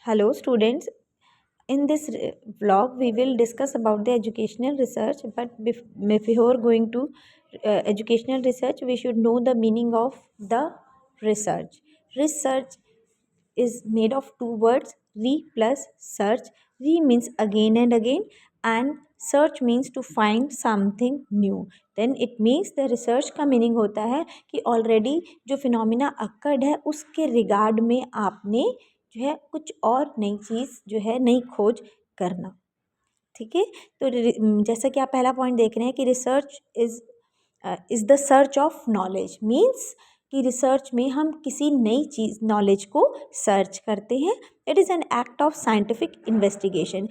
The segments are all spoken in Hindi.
Hello students, in this vlog we will discuss about the educational research, but before going to educational research we should know the meaning of the research. Research is made of two words, re plus search. Re means again and again, and search means to find something new. Then it means the research का मीनिंग होता है कि ऑलरेडी जो फिनोमिना अक्कर्ड है उसके रिगार्ड में आपने जो है कुछ और नई चीज़ जो है नई खोज करना। ठीक है, तो जैसा कि आप पहला पॉइंट देख रहे हैं कि research is the search of knowledge, means कि रिसर्च में हम किसी नई चीज़ नॉलेज को सर्च करते हैं। It is an act of scientific investigation.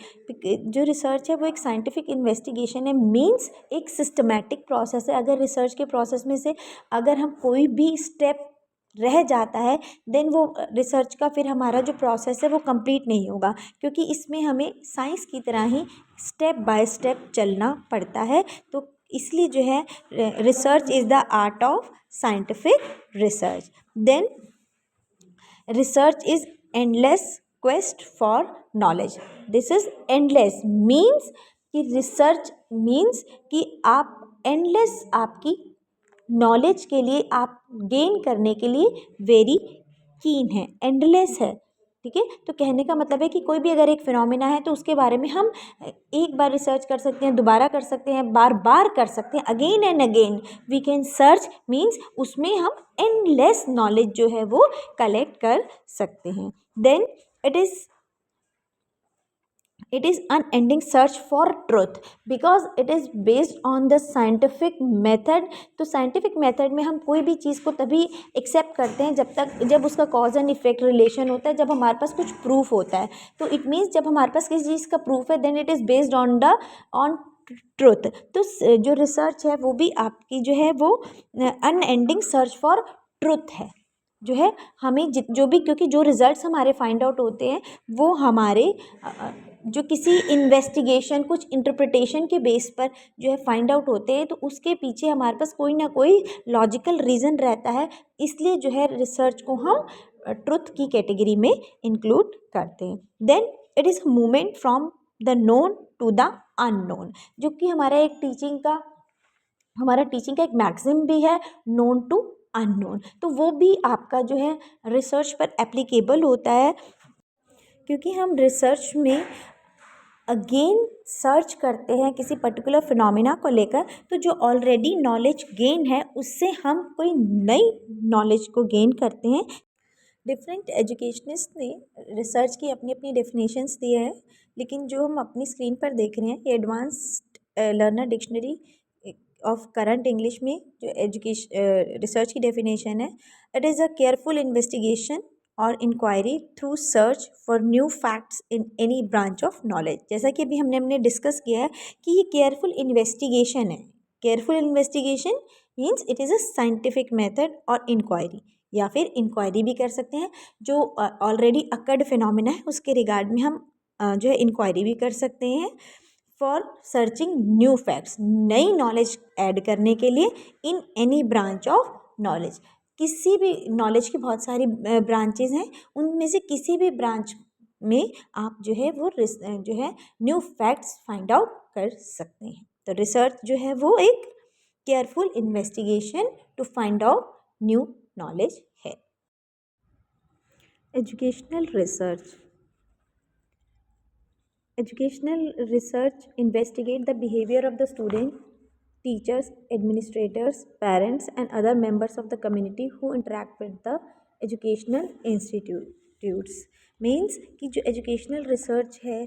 जो रिसर्च है वो एक साइंटिफिक इन्वेस्टिगेशन है, मीन्स एक सिस्टमैटिक प्रोसेस है। अगर रिसर्च के प्रोसेस में से अगर हम कोई भी स्टेप रह जाता है देन वो रिसर्च का फिर हमारा जो प्रोसेस है वो कंप्लीट नहीं होगा, क्योंकि इसमें हमें साइंस की तरह ही स्टेप बाय स्टेप चलना पड़ता है। तो इसलिए जो है research is the art of scientific research. Then research is endless quest for knowledge. This is endless means कि रिसर्च मीन्स कि आप एंडलेस आपकी नॉलेज के लिए आप गेन करने के लिए वेरी कीन है, एंडलेस है। ठीक है, तो कहने का मतलब है कि कोई भी अगर एक फिनोमिना है तो उसके बारे में हम एक बार रिसर्च कर सकते हैं, दोबारा कर सकते हैं, बार बार कर सकते हैं, again and again we can search, means उसमें हम एंडलेस नॉलेज जो है वो कलेक्ट कर सकते हैं। Then it is unending search for truth because it is based on the scientific method। तो scientific method में हम कोई भी चीज़ को तभी एक्सेप्ट करते हैं जब उसका कॉज एंड इफेक्ट रिलेशन होता है, जब हमारे पास कुछ प्रूफ होता है। तो इट मीन्स जब हमारे पास किसी चीज़ का प्रूफ है then it is based on truth. तो जो रिसर्च है वो भी आपकी जो है वो अनएंडिंग सर्च फॉर ट्रुथ है, जो है हमें जो भी, क्योंकि जो रिजल्ट्स हमारे फाइंड आउट होते हैं वो हमारे जो किसी इन्वेस्टिगेशन कुछ इंटरप्रिटेशन के बेस पर जो है फाइंड आउट होते हैं, तो उसके पीछे हमारे पास कोई ना कोई लॉजिकल रीज़न रहता है। इसलिए जो है रिसर्च को हम ट्रुथ की कैटेगरी में इंक्लूड करते हैं। Then it is movement from the known to the unknown, जो कि हमारा टीचिंग का एक मैक्सिम भी है, नोन टू अननोन। तो वो भी आपका जो है रिसर्च पर एप्लीकेबल होता है, क्योंकि हम रिसर्च में अगेन सर्च करते हैं किसी पर्टिकुलर फिनोमिना को लेकर। तो जो ऑलरेडी नॉलेज गेन है उससे हम कोई नई नॉलेज को गेन करते हैं। डिफरेंट एजुकेशनिस्ट ने रिसर्च की अपनी अपनी डेफिनेशंस दिए हैं, लेकिन जो हम अपनी स्क्रीन पर देख रहे हैं ये advanced learner dictionary of current English में जो रिसर्च की डेफिनेशन है, it is a careful investigation or inquiry through search for new facts in any branch of knowledge. जैसा कि अभी हमने डिस्कस किया है कि ये केयरफुल इन्वेस्टिगेशन है। Careful investigation means it is a scientific method or inquiry, या फिर इंक्वायरी भी कर सकते हैं। जो ऑलरेडी अकर्ड फिनोमिना है उसके रिगार्ड में हम जो है इंक्वायरी भी कर सकते हैं फॉर सर्चिंग न्यू फैक्ट्स, नई नॉलेज ऐड करने के लिए इन एनी ब्रांच ऑफ नॉलेज। किसी भी नॉलेज की बहुत सारी ब्रांचेज हैं, उनमें से किसी भी ब्रांच में आप जो है वो जो है न्यू फैक्ट्स फाइंड आउट कर सकते हैं। तो रिसर्च जो है वो एक careful investigation to find out new knowledge है। Educational research investigate the behavior of the student, teachers, administrators, parents and other members of the community who interact with the educational institutes। Means कि जो एजुकेशनल रिसर्च है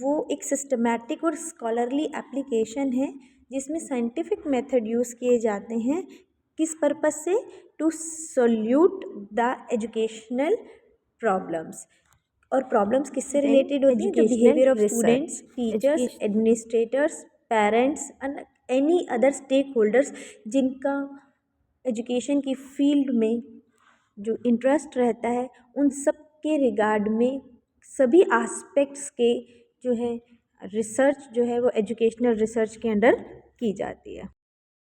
वो एक सिस्टमैटिक और स्कॉलरली एप्लीकेशन है जिसमें साइंटिफिक मेथड यूज़ किए जाते हैं। किस पर्पस से? To solute the educational problems. और प्रॉब्लम्स किससे रिलेटेड होती हैं? जो behaviour of students, teachers, administrators, parents and any other stakeholders जिनका एजुकेशन की फील्ड में जो इंटरेस्ट रहता है, उन सब के रिगार्ड में सभी एस्पेक्ट्स के जो है रिसर्च जो है वो एजुकेशनल रिसर्च के अंडर की जाती है।